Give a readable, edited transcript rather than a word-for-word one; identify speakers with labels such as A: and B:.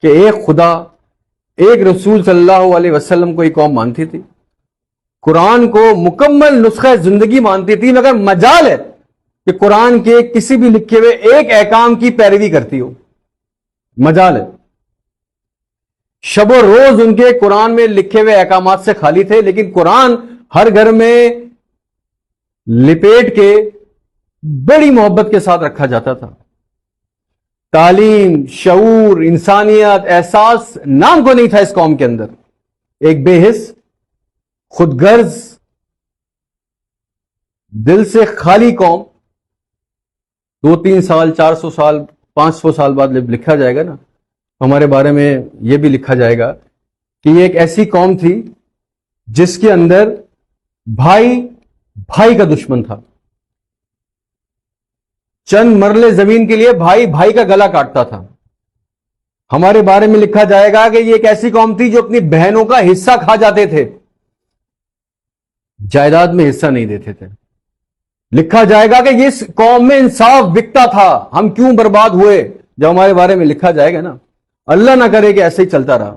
A: کہ ایک خدا، ایک رسول صلی اللہ علیہ وسلم کو یہ قوم مانتی تھی، قرآن کو مکمل نسخہ زندگی مانتی تھی، مگر مجال ہے کہ قرآن کے کسی بھی لکھے ہوئے ایک احکام کی پیروی کرتی ہو، مجال ہے۔ شب و روز ان کے قرآن میں لکھے ہوئے احکامات سے خالی تھے، لیکن قرآن ہر گھر میں لپیٹ کے بڑی محبت کے ساتھ رکھا جاتا تھا۔ تعلیم، شعور، انسانیت، احساس نام کو نہیں تھا اس قوم کے اندر۔ ایک بے حس، خود غرض، دل سے خالی قوم 200-300 سال، 400 سال، 500 سال بعد جب لکھا جائے گا نا، ہمارے بارے میں یہ بھی لکھا جائے گا کہ یہ ایک ایسی قوم تھی جس کے اندر بھائی بھائی کا دشمن تھا۔ چند مرلے زمین کے لیے بھائی بھائی کا گلا کاٹتا تھا۔ ہمارے بارے میں لکھا جائے گا کہ یہ ایک ایسی قوم تھی جو اپنی بہنوں کا حصہ کھا جاتے تھے، جائیداد میں حصہ نہیں دیتے تھے۔ لکھا جائے گا کہ اس قوم میں انصاف بکتا تھا۔ ہم کیوں برباد ہوئے؟ جب ہمارے بارے میں لکھا جائے گا نا، اللہ نہ کرے کہ ایسے ہی چلتا رہا،